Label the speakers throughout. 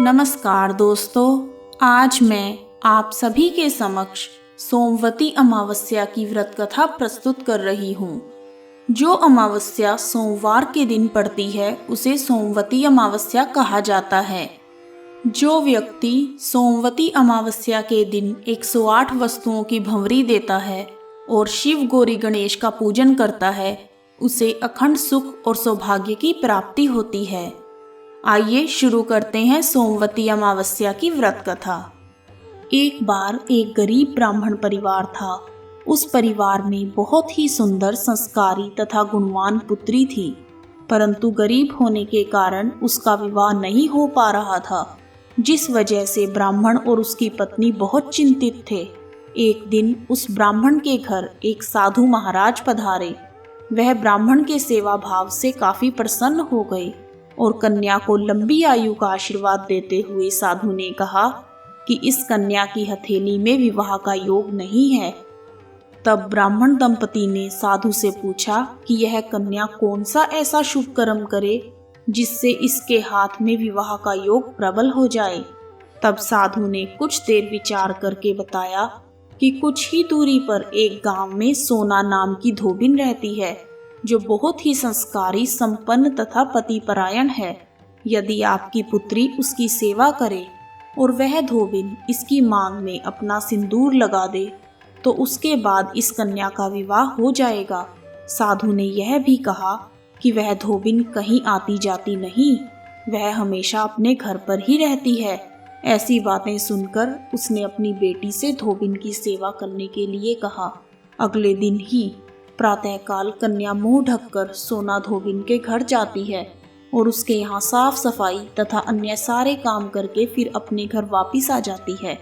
Speaker 1: नमस्कार दोस्तों, आज मैं आप सभी के समक्ष सोमवती अमावस्या की व्रत कथा प्रस्तुत कर रही हूँ। जो अमावस्या सोमवार के दिन पड़ती है उसे सोमवती अमावस्या कहा जाता है। जो व्यक्ति सोमवती अमावस्या के दिन 108 वस्तुओं की भंवरी देता है और शिव गौरी गणेश का पूजन करता है उसे अखंड सुख और सौभाग्य की प्राप्ति होती है। आइए शुरू करते हैं सोमवती अमावस्या की व्रत कथा। एक बार एक गरीब ब्राह्मण परिवार था। उस परिवार में बहुत ही सुंदर, संस्कारी तथा गुणवान पुत्री थी, परंतु गरीब होने के कारण उसका विवाह नहीं हो पा रहा था, जिस वजह से ब्राह्मण और उसकी पत्नी बहुत चिंतित थे। एक दिन उस ब्राह्मण के घर एक साधु महाराज पधारे। वह ब्राह्मण के सेवा भाव से काफी प्रसन्न हो गए और कन्या को लंबी आयु का आशीर्वाद देते हुए साधु ने कहा कि इस कन्या की हथेली में विवाह का योग नहीं है। तब ब्राह्मण दंपति ने साधु से पूछा कि यह कन्या कौन सा ऐसा शुभ कर्म करे जिससे इसके हाथ में विवाह का योग प्रबल हो जाए। तब साधु ने कुछ देर विचार करके बताया कि कुछ ही दूरी पर एक गांव में सोना नाम की धोबिन रहती है, जो बहुत ही संस्कारी, संपन्न तथा पतिपरायण है। यदि आपकी पुत्री उसकी सेवा करे और वह धोबिन इसकी मांग में अपना सिंदूर लगा दे तो उसके बाद इस कन्या का विवाह हो जाएगा। साधु ने यह भी कहा कि वह धोबिन कहीं आती जाती नहीं, वह हमेशा अपने घर पर ही रहती है। ऐसी बातें सुनकर उसने अपनी बेटी से धोबिन की सेवा करने के लिए कहा। अगले दिन ही प्रातःकाल कन्या मुंह ढककर सोना धोबिन के घर जाती है और उसके यहाँ साफ सफाई तथा अन्य सारे काम करके फिर अपने घर वापिस आ जाती है।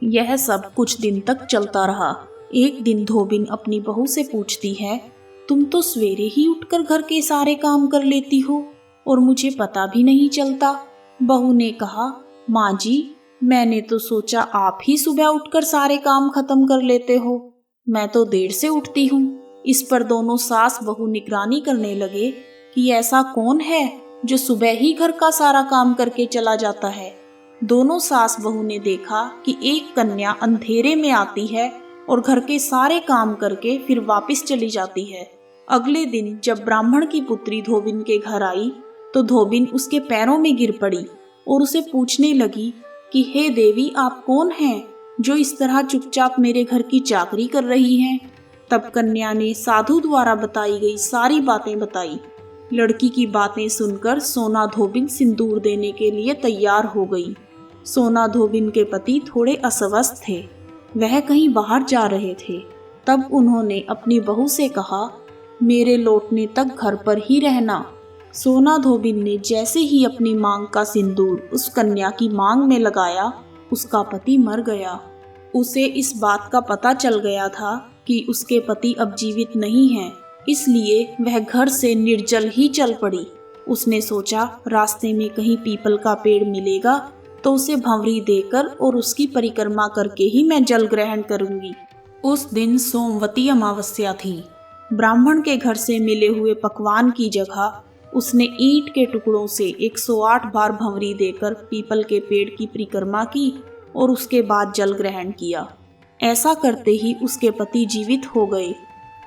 Speaker 1: यह सब कुछ दिन तक चलता रहा। एक दिन धोबिन अपनी बहू से पूछती है, तुम तो सवेरे ही उठकर घर के सारे काम कर लेती हो और मुझे पता भी नहीं चलता। बहू ने कहा, माँ जी, मैंने तो सोचा आप ही सुबह उठकर सारे काम खत्म कर लेते हो, मैं तो देर से उठती हूँ। इस पर दोनों सास बहू निगरानी करने लगे कि ऐसा कौन है जो सुबह ही घर का सारा काम करके चला जाता है। दोनों सास बहू ने देखा कि एक कन्या अंधेरे में आती है और घर के सारे काम करके फिर वापस चली जाती है। अगले दिन जब ब्राह्मण की पुत्री धोबिन के घर आई तो धोबिन उसके पैरों में गिर पड़ी और उसे पूछने लगी कि हे देवी, आप कौन हैं जो इस तरह चुपचाप मेरे घर की चाकरी कर रही हैं। तब कन्या ने साधु द्वारा बताई गई सारी बातें बताई। लड़की की बातें सुनकर सोना धोबिन सिंदूर देने के लिए तैयार हो गई। सोना धोबिन के पति थोड़े अस्वस्थ थे, वह कहीं बाहर जा रहे थे। तब उन्होंने अपनी बहू से कहा, मेरे लौटने तक घर पर ही रहना। सोना धोबिन ने जैसे ही अपनी मांग का सिंदूर उस कन्या की मांग में लगाया, उसका पति मर गया। उसे इस बात का पता चल गया था कि उसके पति अब जीवित नहीं हैं, इसलिए वह घर से निर्जल ही चल पड़ी। उसने सोचा रास्ते में कहीं पीपल का पेड़ मिलेगा तो उसे भंवरी देकर और उसकी परिक्रमा करके ही मैं जल ग्रहण करूंगी। उस दिन सोमवती अमावस्या थी। ब्राह्मण के घर से मिले हुए पकवान की जगह उसने ईंट के टुकड़ों से 108 बार भंवरी देकर पीपल के पेड़ की परिक्रमा की और उसके बाद जल ग्रहण किया। ऐसा करते ही उसके पति जीवित हो गए।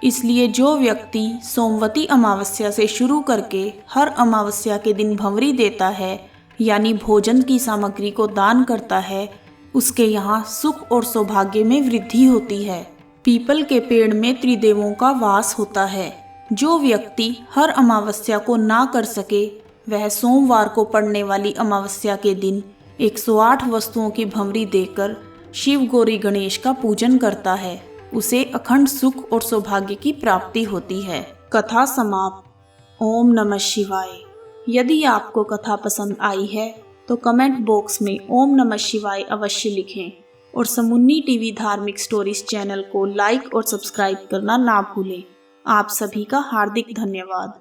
Speaker 1: इसलिए जो व्यक्ति सोमवती अमावस्या से शुरू करके हर अमावस्या के दिन भंवरी देता है, यानी भोजन की सामग्री को दान करता है, उसके यहाँ सुख और सौभाग्य में वृद्धि होती है। पीपल के पेड़ में त्रिदेवों का वास होता है। जो व्यक्ति हर अमावस्या को ना कर सके, वह सोमवार को पड़ने वाली अमावस्या के दिन 108 वस्तुओं की भंवरी देकर शिव गौरी गणेश का पूजन करता है, उसे अखंड सुख और सौभाग्य की प्राप्ति होती है। कथा समाप्त। ओम नमः शिवाय। यदि आपको कथा पसंद आई है तो कमेंट बॉक्स में ओम नमः शिवाय अवश्य लिखें और समुन्नी टीवी धार्मिक स्टोरीज चैनल को लाइक और सब्सक्राइब करना ना भूलें। आप सभी का हार्दिक धन्यवाद।